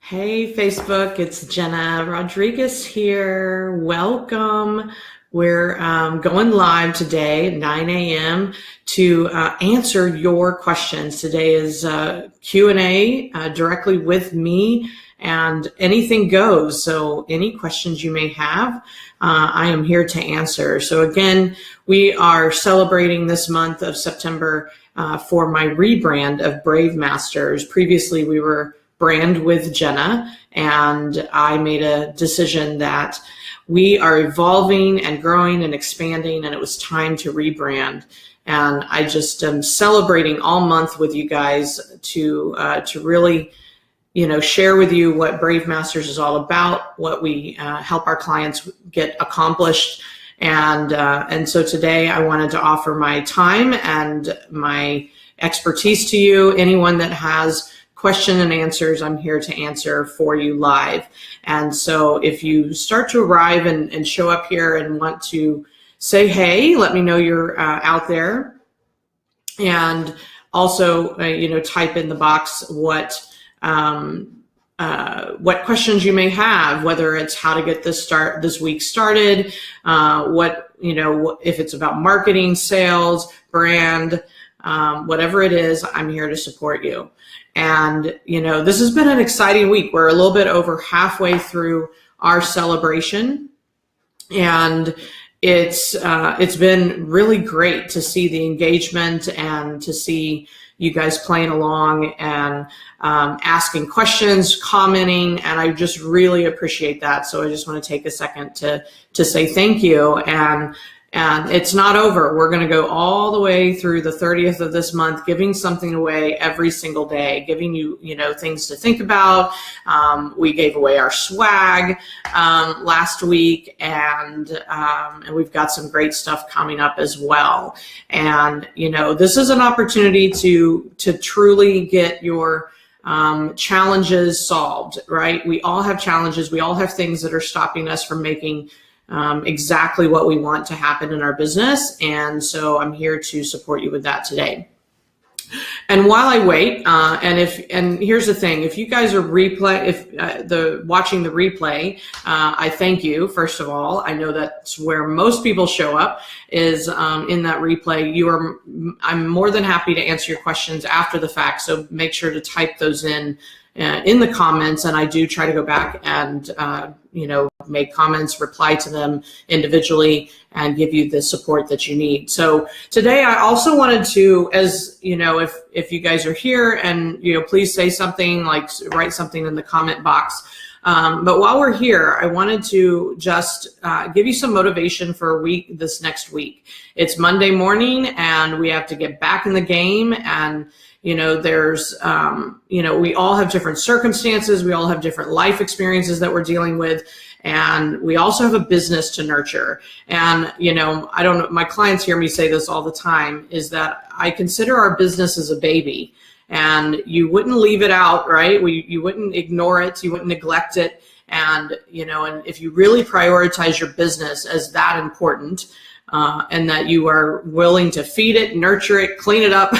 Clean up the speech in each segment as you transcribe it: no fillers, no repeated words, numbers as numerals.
Hey Facebook, it's Jena Rodriguez here. Welcome. We're going live today at 9 a.m. to answer your questions. Today is Q&A directly with me, and anything goes. So any questions you may have, I am here to answer. So again, we are celebrating this month of September for my rebrand of Brave Masters. Previously, we were brand with Jena, and I made a decision that we are evolving and growing and expanding, and it was time to rebrand. And I just am celebrating all month with you guys to really, share with you what Brave Masters is all about, what we help our clients get accomplished. And so today I wanted to offer my time and my expertise to you. Anyone that has question and answers, I'm here to answer for you live. And so if you start to arrive and show up here and want to say hey, let me know you're out there. And also, type in the box what questions you may have, whether it's how to get this week started, if it's about marketing, sales, brand, whatever it is, I'm here to support you. And, this has been an exciting week. We're a little bit over halfway through our celebration, and it's been really great to see the engagement and to see you guys playing along and asking questions, commenting, and I just really appreciate that. So I just want to take a second to say thank you. And it's not over. We're going to go all the way through the 30th of this month, giving something away every single day, giving you, things to think about. We gave away our swag last week, and we've got some great stuff coming up as well. And, this is an opportunity to truly get your challenges solved, right? We all have challenges. We all have things that are stopping us from making exactly what we want to happen in our business. And so I'm here to support you with that today. And while I wait, and here's the thing, if you guys are watching the replay, I thank you. First of all, I know that's where most people show up is in that replay. I'm more than happy to answer your questions after the fact. So make sure to type those in the comments, and I do try to go back and make comments, reply to them individually, and give you the support that you need. So today I also wanted to, as if you guys are here, and please say something, like write something in the comment box. But while we're here, I wanted to just give you some motivation for this next week. It's Monday morning, and we have to get back in the game. And there's, we all have different circumstances. We all have different life experiences that we're dealing with. And we also have a business to nurture. And, I don't know, my clients hear me say this all the time, is that I consider our business as a baby. And you wouldn't leave it out, right? You wouldn't ignore it. You wouldn't neglect it. And, and if you really prioritize your business as that important, and that you are willing to feed it, nurture it, clean it up,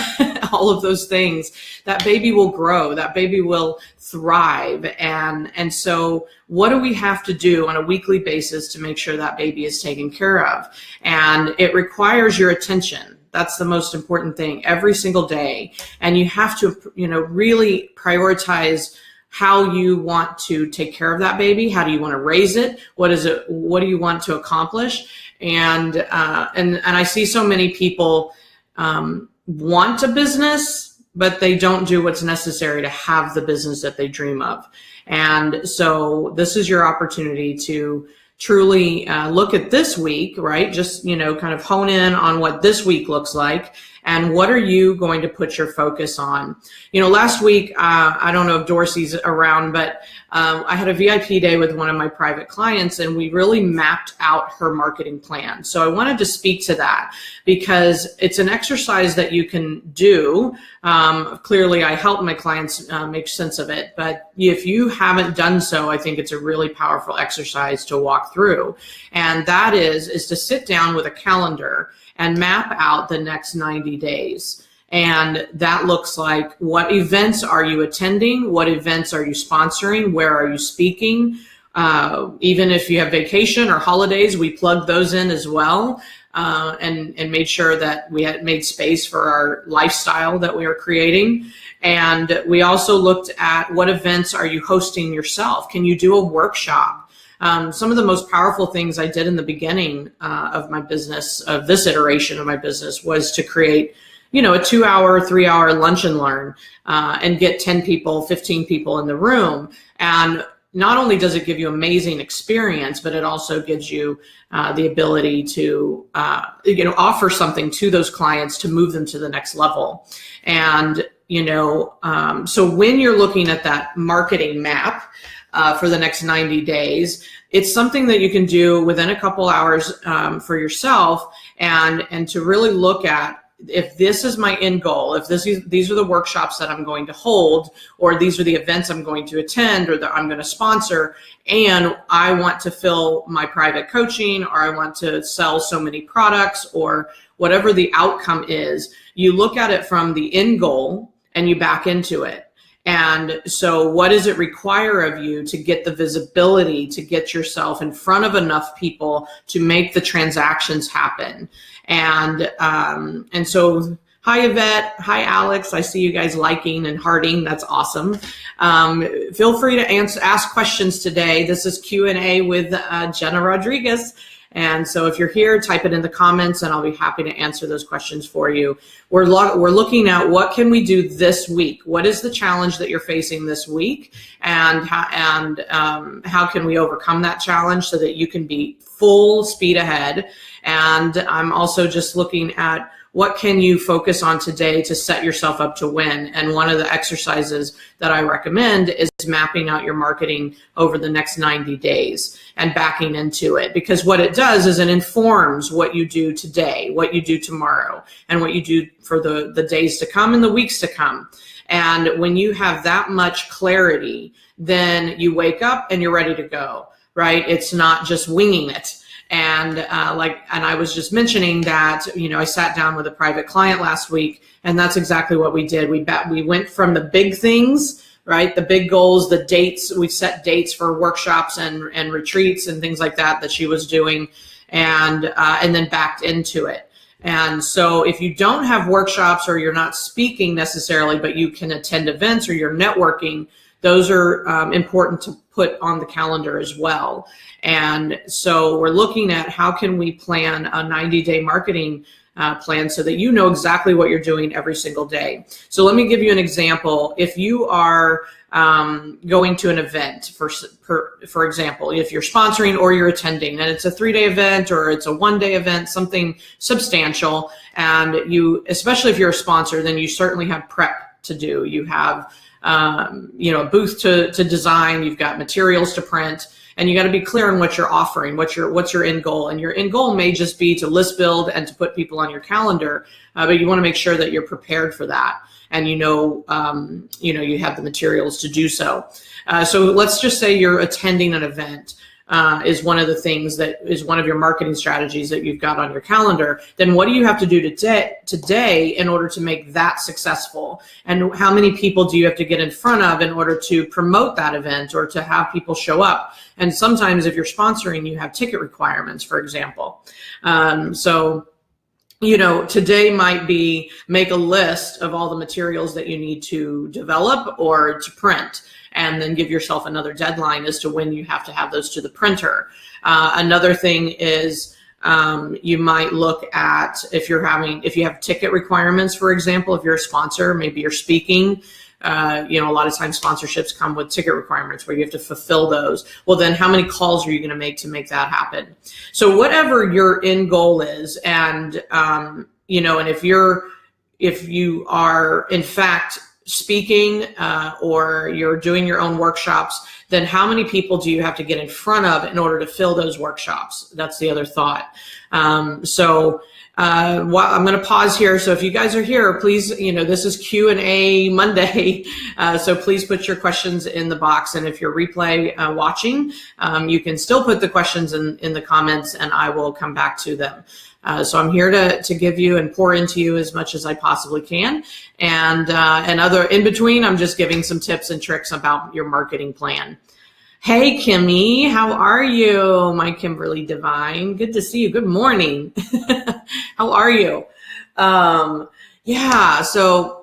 all of those things, that baby will grow, that baby will thrive. And so what do we have to do on a weekly basis to make sure that baby is taken care of? And it requires your attention. That's the most important thing every single day. And you have to, really prioritize how you want to take care of that baby. How do you want to raise it? What do you want to accomplish? And I see so many people want a business, but they don't do what's necessary to have the business that they dream of. And so this is your opportunity to truly look at this week, right? Just, kind of hone in on what this week looks like. And what are you going to put your focus on? Last week, I don't know if Dorsey's around, but I had a VIP day with one of my private clients, and we really mapped out her marketing plan. So I wanted to speak to that because it's an exercise that you can do. Clearly, I help my clients make sense of it. But if you haven't done so, I think it's a really powerful exercise to walk through. And that is to sit down with a calendar and map out the next 90 days. And that looks like, what events are you attending? What events are you sponsoring? Where are you speaking? Even if you have vacation or holidays, we plugged those in as well, and made sure that we had made space for our lifestyle that we were creating. And we also looked at, what events are you hosting yourself? Can you do a workshop? Some of the most powerful things I did in the beginning of my business, of this iteration of my business, was to create, a 2-hour, 3-hour lunch and learn, and get 10 people, 15 people in the room. And not only does it give you amazing experience, but it also gives you the ability to, offer something to those clients to move them to the next level. And, so when you're looking at that marketing map for the next 90 days, it's something that you can do within a couple hours for yourself, and to really look at, if this is my end goal, if these are the workshops that I'm going to hold, or these are the events I'm going to attend, or that I'm going to sponsor, and I want to fill my private coaching, or I want to sell so many products, or whatever the outcome is, you look at it from the end goal and you back into it. And so what does it require of you to get the visibility, to get yourself in front of enough people to make the transactions happen? And so, hi, Yvette. Hi, Alex. I see you guys liking and hearting. That's awesome. Feel free to ask questions today. This is Q&A with Jena Rodriguez. And so if you're here, type it in the comments and I'll be happy to answer those questions for you. We're looking at, what can we do this week? What is the challenge that you're facing this week? And how can we overcome that challenge so that you can be full speed ahead? And I'm also just looking at, what can you focus on today to set yourself up to win? And one of the exercises that I recommend is mapping out your marketing over the next 90 days and backing into it. Because what it does is it informs what you do today, what you do tomorrow, and what you do for the days to come and the weeks to come. And when you have that much clarity, then you wake up and you're ready to go, right? It's not just winging it. And I was just mentioning that, I sat down with a private client last week, and that's exactly what we did. We went from the big things, right? The big goals, the dates. We set dates for workshops and retreats and things like that she was doing, and then backed into it. And so if you don't have workshops, or you're not speaking necessarily, but you can attend events, or you're networking, those are important to put on the calendar as well. And so we're looking at, how can we plan a 90-day marketing plan so that you know exactly what you're doing every single day. So let me give you an example. If you are going to an event, for example, if you're sponsoring or you're attending, and it's a 3-day event or it's a 1-day event, something substantial, and especially if you're a sponsor, then you certainly have prep to do. You have a booth to design, you've got materials to print, and you got to be clear on what you're offering, what's your end goal. And your end goal may just be to list build and to put people on your calendar, but you want to make sure that you're prepared for that, and you have the materials to do so. So let's just say you're attending an event. Is one of the things that is one of your marketing strategies that you've got on your calendar. Then what do you have to do today in order to make that successful? And how many people do you have to get in front of in order to promote that event or to have people show up? And sometimes if you're sponsoring, you have ticket requirements, for example. Today might be make a list of all the materials that you need to develop or to print, and then give yourself another deadline as to when you have to have those to the printer. Another thing is you might look at, if you have ticket requirements, for example, if you're a sponsor, maybe you're speaking, a lot of times sponsorships come with ticket requirements where you have to fulfill those. Well, then how many calls are you going to make that happen? So whatever your end goal is, and and if you are in fact speaking or you're doing your own workshops, then how many people do you have to get in front of in order to fill those workshops? That's the other thought. I'm going to pause here. So if you guys are here, please, this is Q&A Monday. So please put your questions in the box. And if you're replay watching, you can still put the questions in the comments and I will come back to them. So I'm here to give you and pour into you as much as I possibly can. And other in between, I'm just giving some tips and tricks about your marketing plan. Hey, Kimmy, how are you? My Kimberly Divine. Good to see you. Good morning. How are you? Yeah, so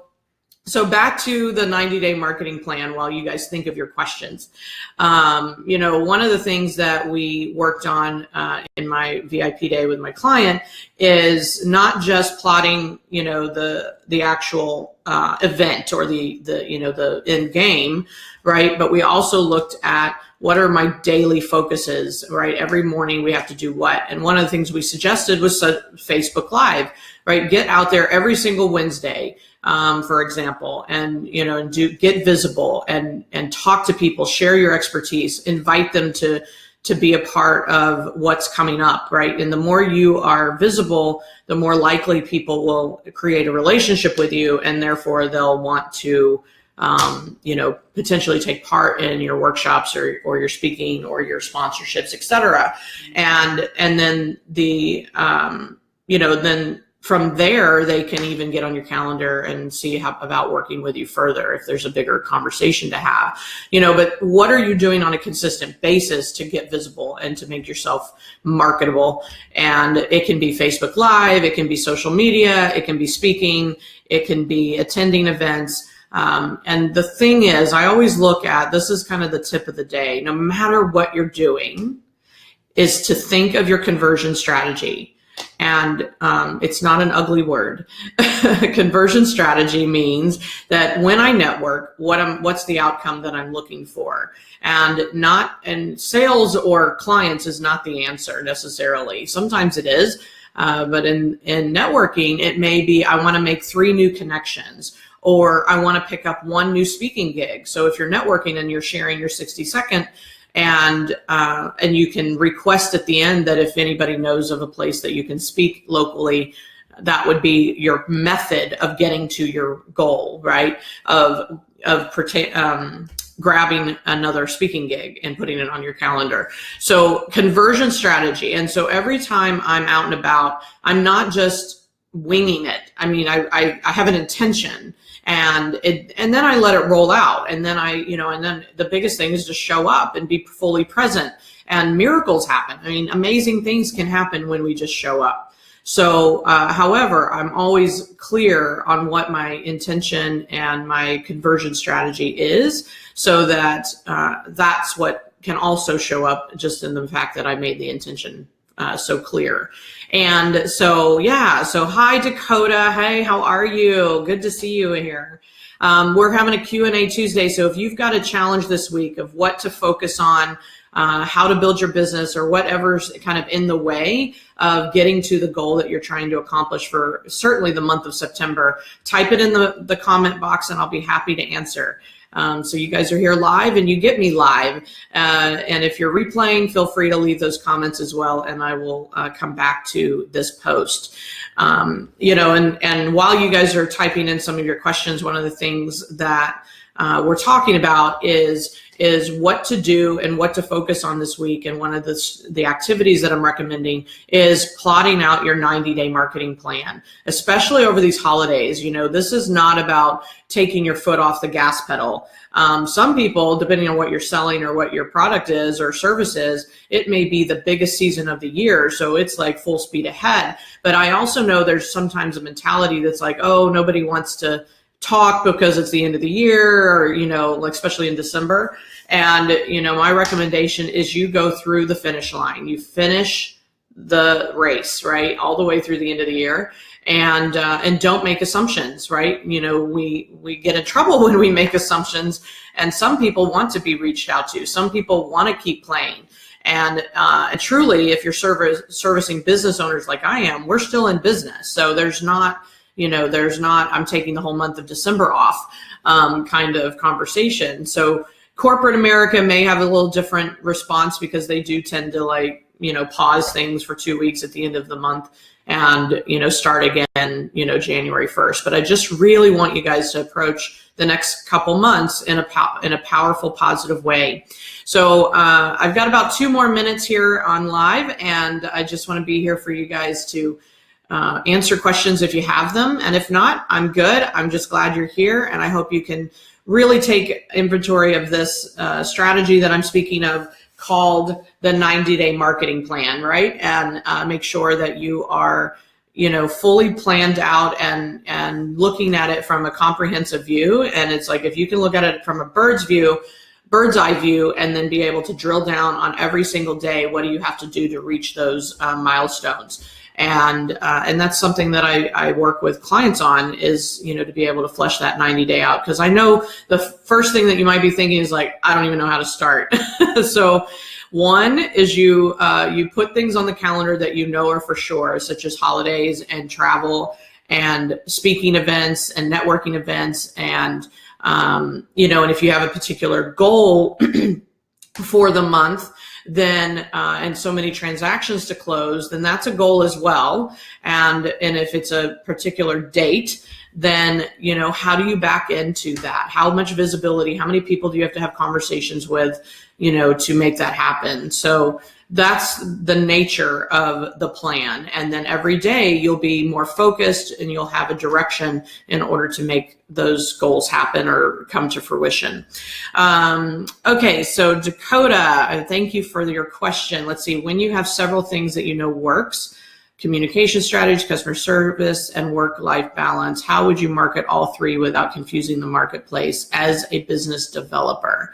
back to the 90-day marketing plan while you guys think of your questions. One of the things that we worked on in my VIP day with my client is not just plotting, the actual event or the end game, right? But we also looked at what are my daily focuses, right? Every morning we have to do what? And one of the things we suggested was Facebook Live, right? Get out there every single Wednesday, for example, and get visible and talk to people, share your expertise, invite them to be a part of what's coming up, right? And the more you are visible, the more likely people will create a relationship with you, and therefore they'll want to potentially take part in your workshops or your speaking or your sponsorships, et cetera. And then then from there, they can even get on your calendar and see about working with you further if there's a bigger conversation to have, but what are you doing on a consistent basis to get visible and to make yourself marketable? And it can be Facebook Live, it can be social media, it can be speaking, it can be attending events. And the thing is, I always look at, this is kind of the tip of the day, no matter what you're doing, is to think of your conversion strategy. And it's not an ugly word. Conversion strategy means that when I network, what's the outcome that I'm looking for? And sales or clients is not the answer necessarily. Sometimes it is, but in networking, it may be I want to make 3 new connections, or I want to pick up 1 new speaking gig. So if you're networking and you're sharing your 60-second, and you can request at the end that if anybody knows of a place that you can speak locally, that would be your method of getting to your goal, right? Of grabbing another speaking gig and putting it on your calendar. So conversion strategy. And so every time I'm out and about, I'm not just winging it. I mean, I have an intention. And then I let it roll out. And then and then the biggest thing is to show up and be fully present, and miracles happen. I mean, amazing things can happen when we just show up. So, however, I'm always clear on what my intention and my conversion strategy is, so that that's what can also show up just in the fact that I made the intention so clear. And so, so hi, Dakota. Hey, how are you? Good to see you here. We're having a Q&A Tuesday. So if you've got a challenge this week of what to focus on, how to build your business, or whatever's kind of in the way of getting to the goal that you're trying to accomplish for certainly the month of September, type it in the comment box and I'll be happy to answer. So you guys are here live and you get me live. And if you're replaying, feel free to leave those comments as well. And I will come back to this post. And while you guys are typing in some of your questions, one of the things that we're talking about is what to do and what to focus on this week. And one of the activities that I'm recommending is plotting out your 90-day marketing plan, especially over these holidays. This is not about taking your foot off the gas pedal. Some people, depending on what you're selling or what your product is or service is, it may be the biggest season of the year. So it's like full speed ahead. But I also know there's sometimes a mentality that's like, oh, nobody wants to talk because it's the end of the year, or, like especially in December. And, my recommendation is you go through the finish line. You finish the race, right? All the way through the end of the year. And don't make assumptions, right? We get in trouble when we make assumptions, and some people want to be reached out to. Some people want to keep playing. And truly, if you're servicing business owners like I am, we're still in business. So there's not, I'm taking the whole month of December off kind of conversation. So corporate America may have a little different response because they do tend to pause things for 2 weeks at the end of the month and, start again, January 1st. But I just really want you guys to approach the next couple months in a powerful, positive way. So I've got about 2 more minutes here on live, and I just want to be here for you guys to answer questions if you have them. And if not, I'm good. I'm just glad you're here, and I hope you can really take inventory of this strategy that I'm speaking of, called the 90-day marketing plan, right? And make sure that you are, fully planned out and looking at it from a comprehensive view. And it's like, if you can look at it from a bird's eye view, and then be able to drill down on every single day, what do you have to do to reach those milestones? And that's something that I work with clients on, is, to be able to flesh that 90-day out. Because I know the first thing that you might be thinking is like, I don't even know how to start. So one is you put things on the calendar that are for sure, such as holidays and travel and speaking events and networking events. And, and if you have a particular goal for the month, then and so many transactions to close, then that's a goal as well. And if it's a particular date, then how do you back into that? How much visibility? How many people do you have to have conversations with, to make that happen? So that's the nature of the plan. And then every day you'll be more focused, and you'll have a direction in order to make those goals happen or come to fruition. Okay, so Dakota, thank you for your question. Let's see, when you have several things that works, communication strategy, customer service, and work-life balance, how would you market all 3 without confusing the marketplace as a business developer?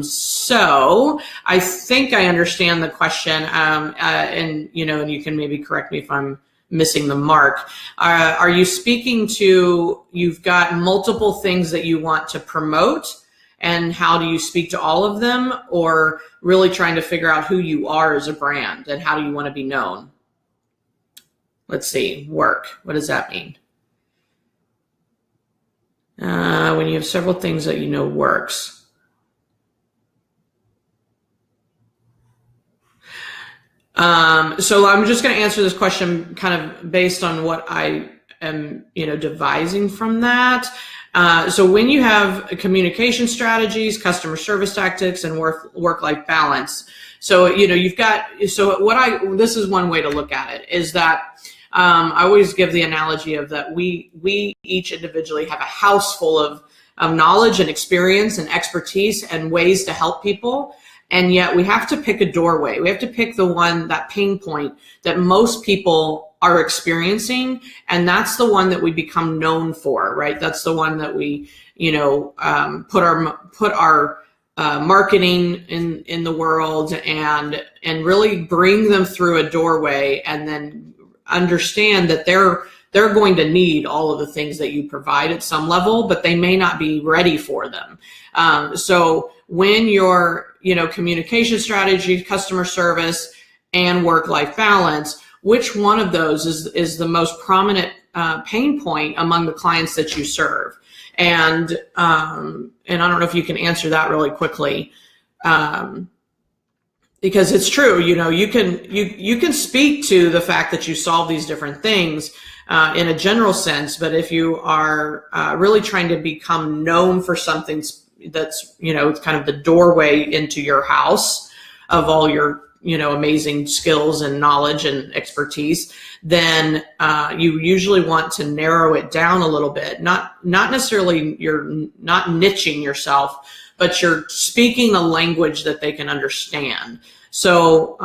So I think I understand the question, and you can maybe correct me if I'm missing the mark. Are you speaking to, you've got multiple things that you want to promote, and how do you speak to all of them, or really trying to figure out who you are as a brand and how do you want to be known? Let's see, work. What does that mean? When you have several things that works. So I'm just going to answer this question kind of based on what I am, devising from that. So when you have communication strategies, customer service tactics, and work-life balance. So, this is one way to look at it, is that I always give the analogy of that we each individually have a house full of knowledge and experience and expertise and ways to help people. And yet we have to pick a doorway. We have to pick that pain point that most people are experiencing. And that's the one that we become known for, right? That's the one that we, put our marketing in the world, and really bring them through a doorway, and then understand that they're going to need all of the things that you provide at some level, but they may not be ready for them. So when your, communication strategy, customer service, and work-life balance, which one of those is the most prominent pain point among the clients that you serve? And I don't know if you can answer that really quickly, because it's true. You can speak to the fact that you solve these different things in a general sense, but if you are really trying to become known for something that's kind of the doorway into your house of all your amazing skills and knowledge and expertise, then you usually want to narrow it down a little bit. Not necessarily, you're not niching yourself, but you're speaking a language that they can understand. So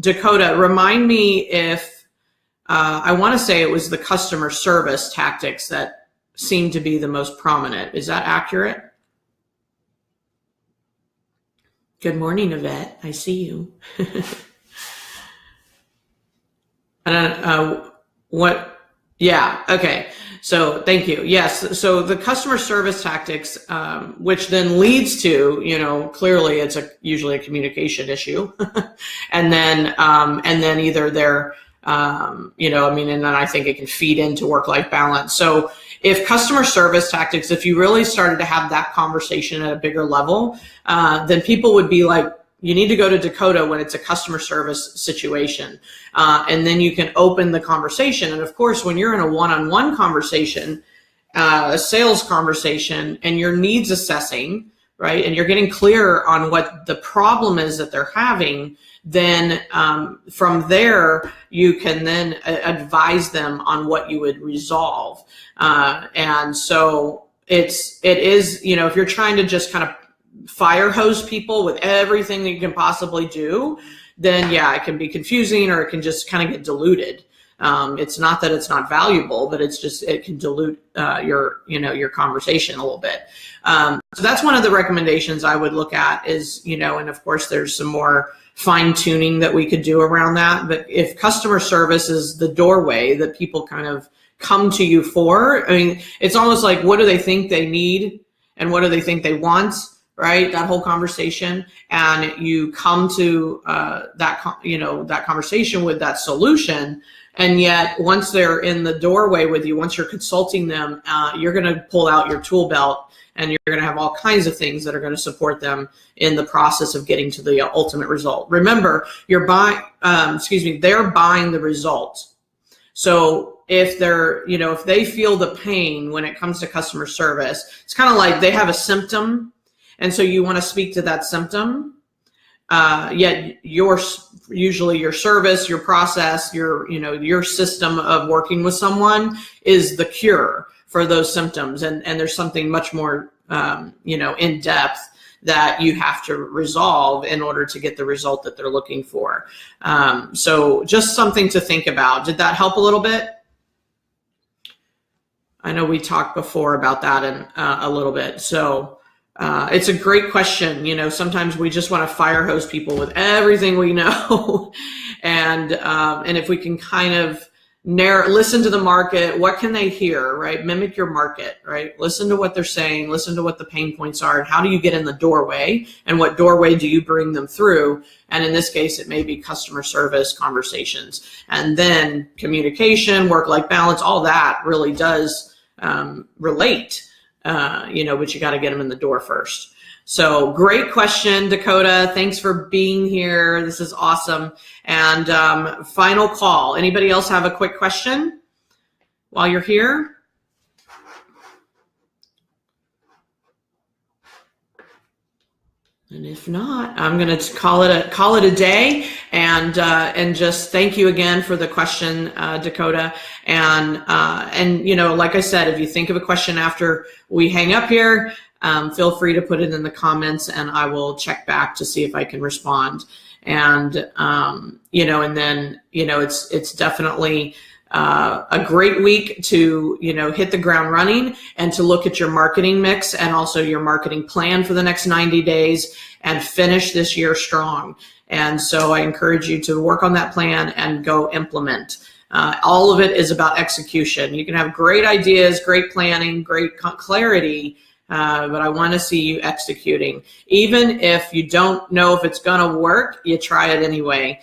Dakota, remind me if I want to say it was the customer service tactics that seem to be the most prominent. Is that accurate? Good morning, Yvette. I see you. Yeah, okay. So thank you. Yes. So the customer service tactics, which then leads to, clearly it's usually a communication issue. and then either they're, and then I think it can feed into work-life balance. So if customer service tactics, if you really started to have that conversation at a bigger level, then people would be like, you need to go to Dakota when it's a customer service situation. And then you can open the conversation. And of course, when you're in a one-on-one conversation, a sales conversation, and your needs assessing, right, and you're getting clear on what the problem is that they're having, then from there, you can then advise them on what you would resolve. And so it is, you know, if you're trying to just kind of fire hose people with everything that you can possibly do, then yeah, it can be confusing, or it can just kind of get diluted. It's not that it's not valuable, but it's just, it can dilute your conversation a little bit. So that's one of the recommendations I would look at is, you know, and of course there's some more fine tuning that we could do around that. But if customer service is the doorway that people kind of come to you for, I mean, it's almost like, what do they think they need and what do they think they want, right? That whole conversation. And you come to that conversation with that solution. And yet once they're in the doorway with you, once you're consulting them, you're going to pull out your tool belt, and you're going to have all kinds of things that are going to support them in the process of getting to the ultimate result. Remember, they're buying the result. So if if they feel the pain when it comes to customer service, it's kind of like they have a symptom, and so you want to speak to that symptom. Yet usually your service, your process, your system of working with someone is the cure for those symptoms. And there's something much more, in depth that you have to resolve in order to get the result that they're looking for. So just something to think about. Did that help a little bit? I know we talked before about that in a little bit. So it's a great question. You know, sometimes we just want to fire hose people with everything we know. And if we can kind of listen to the market, what can they hear, right? Mimic your market, right? Listen to what they're saying, listen to what the pain points are, and how do you get in the doorway, and what doorway do you bring them through? And in this case, it may be customer service conversations. And then communication, work-life balance, all that really does relate, but you got to get them in the door first. So great question, Dakota. Thanks for being here. This is awesome. And final call. Anybody else have a quick question while you're here? And if not, I'm going to call it a day, and just thank you again for the question, Dakota. And like I said, if you think of a question after we hang up here, feel free to put it in the comments, and I will check back to see if I can respond. And and then it's definitely a great week to hit the ground running, and to look at your marketing mix and also your marketing plan for the next 90 days and finish this year strong. And so I encourage you to work on that plan and go implement. All of it is about execution. You can have great ideas, great planning, great clarity, but I want to see you executing. Even if you don't know if it's going to work, you try it anyway.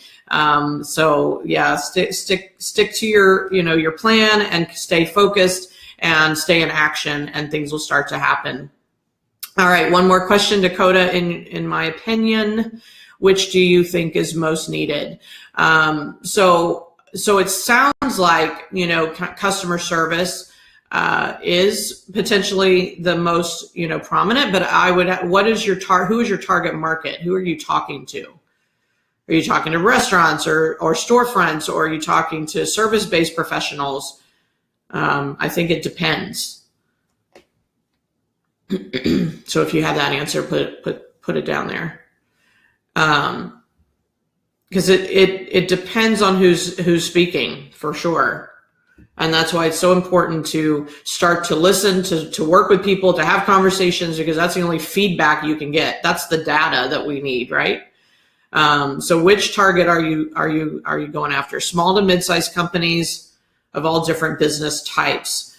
So yeah, stick to your plan, and stay focused and stay in action, and things will start to happen. All right, one more question, Dakota. In my opinion, which do you think is most needed? So it sounds like customer service is potentially the most prominent, but who is your target market? Who are you talking to? Are you talking to restaurants or storefronts, or are you talking to service-based professionals? I think it depends. So if you have that answer, put it down there. Because it depends on who's speaking, for sure. And that's why it's so important to start to listen, to work with people, to have conversations, because that's the only feedback you can get. That's the data that we need, right? So which target are you going after? Small to mid-sized companies of all different business types.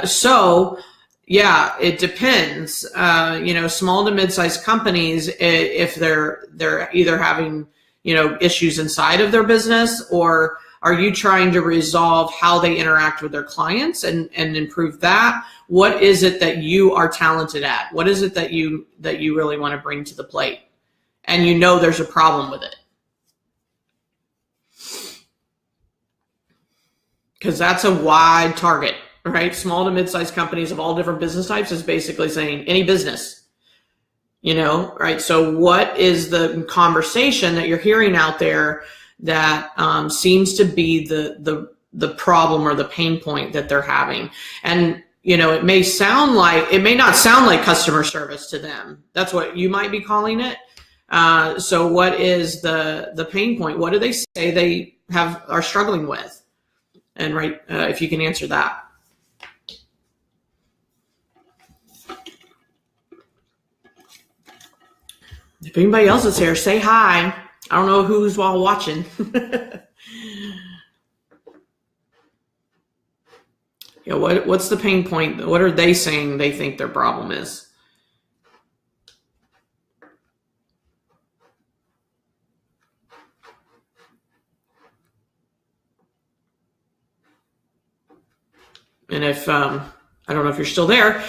So yeah, it depends. Small to mid-sized companies, if they're either having issues inside of their business, or are you trying to resolve how they interact with their clients and improve that? What is it that you are talented at? What is it that you really want to bring to the plate? and you know there's a problem with it. Because that's a wide target, right? Small to mid-sized companies of all different business types is basically saying any business, right? So what is the conversation that you're hearing out there that seems to be the problem or the pain point that they're having? And it may not sound like customer service to them. That's what you might be calling it. So what is the pain point? What do they say they are struggling with? And if you can answer that. If anybody else is here, say hi. I don't know who's while watching. What's the pain point? What are they saying they think their problem is? And if, I don't know if you're still there.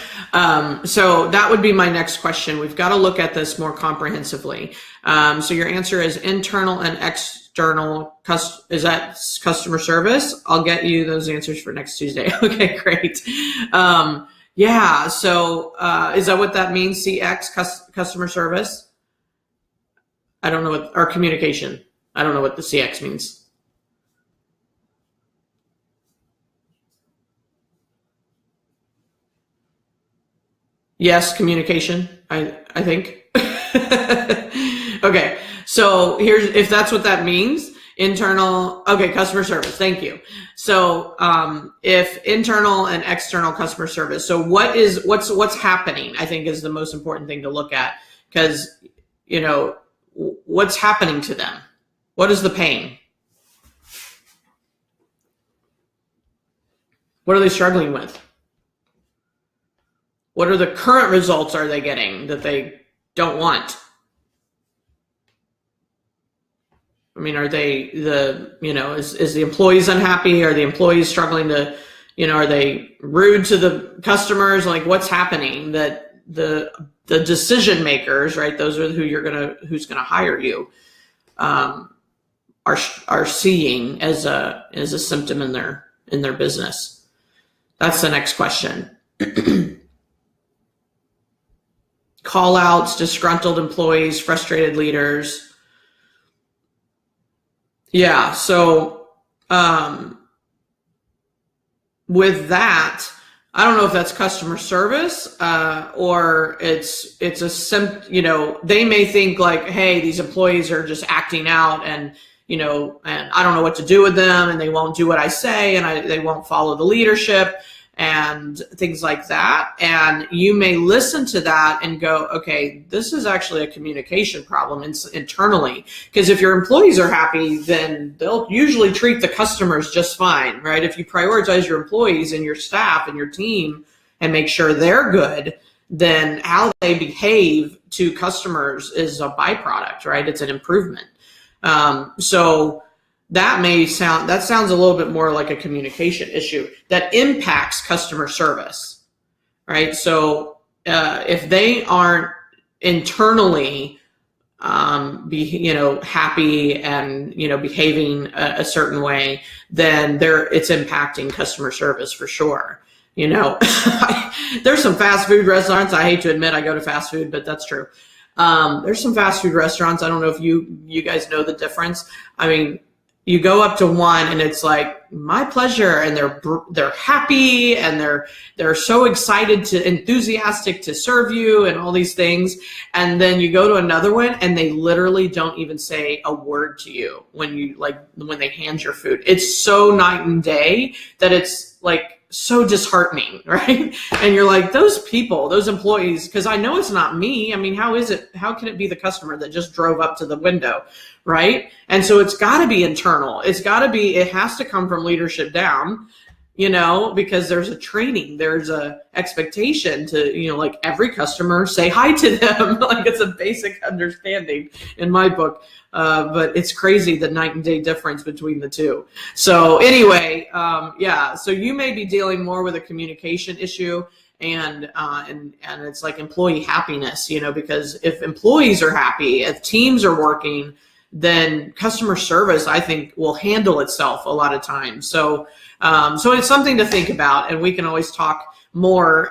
So that would be my next question. We've got to look at this more comprehensively. So your answer is internal and external. Is that customer service? I'll get you those answers for next Tuesday. Okay, great. Yeah. So is that what that means? CX, customer service? I don't know or communication. I don't know what the CX means. Yes, communication, I think. Okay, so if that's what that means, internal, okay, customer service, thank you. So if internal and external customer service, so what's happening, I think is the most important thing to look at, because, what's happening to them? What is the pain? What are they struggling with? What are the current results are they getting that they don't want? I mean, are they is the employees unhappy? Are the employees struggling to, are they rude to the customers? Like, what's happening that the decision makers, right? Those are who's gonna hire you, are seeing as a symptom in their business. That's the next question. Call outs, disgruntled employees, frustrated leaders. Yeah, so with that, I don't know if that's customer service or it's they may think like, hey, these employees are just acting out and I don't know what to do with them, and they won't do what I say, and they won't follow the leadership and things like that. And you may listen to that and go, okay, this is actually a communication problem internally. Because if your employees are happy, then they'll usually treat the customers just fine, right? If you prioritize your employees and your staff and your team and make sure they're good, then how they behave to customers is a byproduct, right? It's an improvement. So that sounds a little bit more like a communication issue that impacts customer service, right? So if they aren't internally happy and behaving a certain way, then it's impacting customer service for sure. There's some fast food restaurants. I hate to admit I go to fast food, but that's true. There's some fast food restaurants. I don't know if you guys know the difference. I mean, you go up to one and it's like, my pleasure, and they're happy and they're so enthusiastic to serve you and all these things. And then you go to another one and they literally don't even say a word to you when they hand your food. It's so night and day that it's like so disheartening, right? And you're like, those people, those employees, because I know it's not me. I mean, how can it be the customer that just drove up to the window, right? And so it's got to be internal. It has to come from leadership down, because there's a training, there's a expectation to, like every customer, say hi to them. Like it's a basic understanding in my book. But it's crazy the night and day difference between the two. So anyway, so you may be dealing more with a communication issue, and it's like employee happiness, because if employees are happy, if teams are working, then customer service, I think, will handle itself a lot of times. So it's something to think about, and we can always talk more,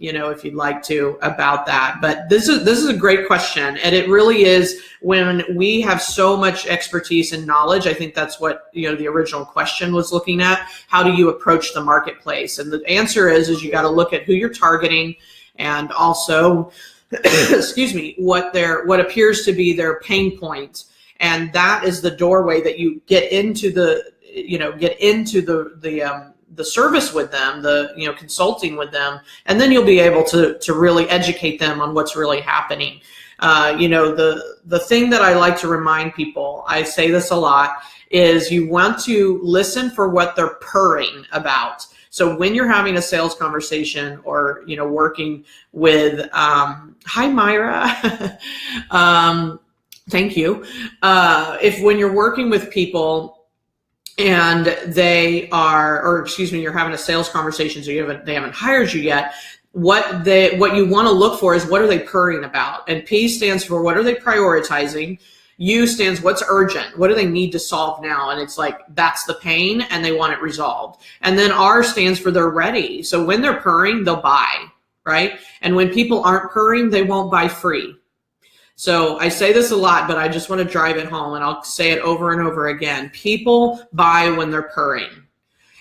if you'd like to, about that. But this is a great question, and it really is. When we have so much expertise and knowledge, I think that's what the original question was looking at. How do you approach the marketplace? And the answer is you got to look at who you're targeting, and also, excuse me, what appears to be their pain point, and that is the doorway that you get into the service with them, the consulting with them, and then you'll be able to really educate them on what's really happening. The thing that I like to remind people, I say this a lot, is you want to listen for what they're purring about. So when you're having a sales conversation or working with hi Myra, thank you. When you're working with people and you're having a sales conversation, so they haven't hired you yet, what you want to look for is what are they purring about? And P stands for what are they prioritizing? U stands what's urgent? What do they need to solve now? And it's like, that's the pain and they want it resolved. And then R stands for they're ready. So when they're purring, they'll buy, right? And when people aren't purring, they won't buy free. So I say this a lot, but I just want to drive it home, and I'll say it over and over again. People buy when they're purring.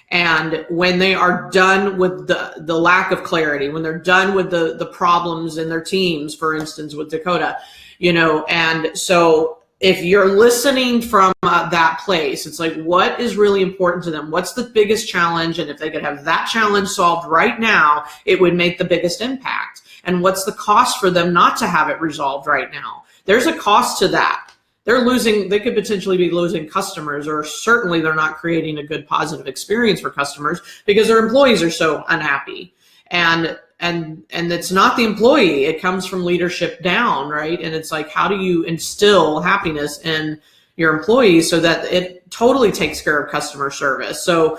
And when they are done with the lack of clarity, when they're done with the problems in their teams, for instance, with Dakota, and so if you're listening from that place, it's like, what is really important to them? What's the biggest challenge? And if they could have that challenge solved right now, it would make the biggest impact. And what's the cost for them not to have it resolved right now? There's a cost to that. They could potentially be losing customers, or certainly they're not creating a good positive experience for customers because their employees are so unhappy. And it's not the employee, it comes from leadership down, right? And it's like, how do you instill happiness in your employees so that it totally takes care of customer service? So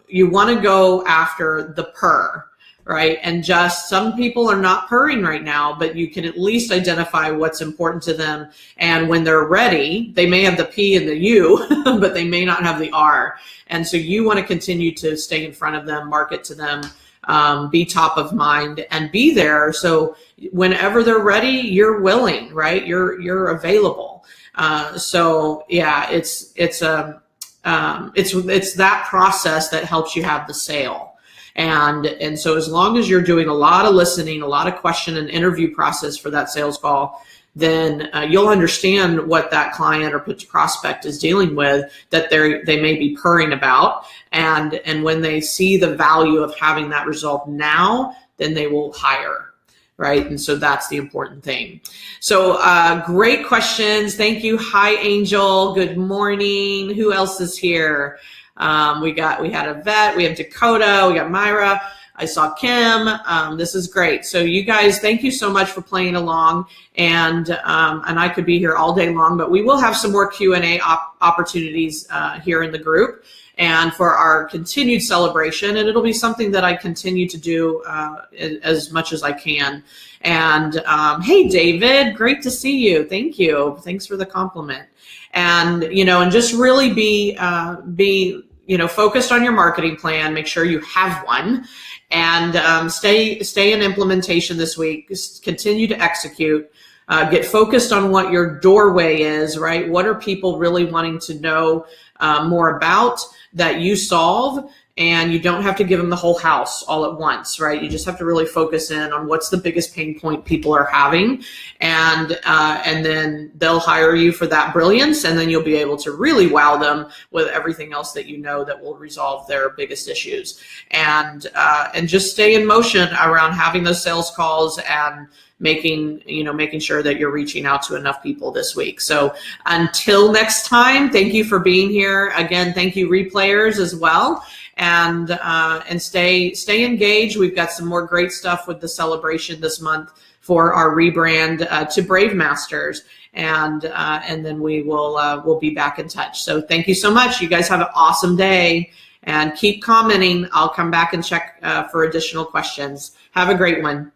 you want to go after the purr, right? And just some people are not purring right now, but you can at least identify what's important to them. And when they're ready, they may have the P and the U, but they may not have the R. And so you want to continue to stay in front of them, market to them, be top of mind, and be there. So whenever they're ready, you're willing, right? You're available. So yeah, it's that process that helps you have the sale. And so as long as you're doing a lot of listening, a lot of question and interview process for that sales call, then you'll understand what that client or prospect is dealing with, that they may be purring about. And when they see the value of having that result now, then they will hire, right? And so that's the important thing. So great questions. Thank you. Hi, Angel. Good morning. Who else is here? We had Yvette, we have Dakota, we got Myra, I saw Kim. This is great. So you guys, thank you so much for playing along, and I could be here all day long, but we will have some more Q&A opportunities here in the group and for our continued celebration, and it'll be something that I continue to do as much as I can. And hey, David, great to see you. Thank you. Thanks for the compliment. And, and just really be focused on your marketing plan. Make sure you have one, and stay in implementation this week. Just continue to execute. Get focused on what your doorway is, right? What are people really wanting to know more about that you solve? And you don't have to give them the whole house all at once, right? You just have to really focus in on what's the biggest pain point people are having, and then they'll hire you for that brilliance, and then you'll be able to really wow them with everything else that that will resolve their biggest issues. And just stay in motion around having those sales calls and making sure that you're reaching out to enough people this week. So until next time, thank you for being here. Again, thank you replayers as well. And stay engaged. We've got some more great stuff with the celebration this month for our rebrand to Brave Masters, and then we'll be back in touch. So thank you so much. You guys have an awesome day, And keep commenting. I'll come back and check for additional questions. Have a great one.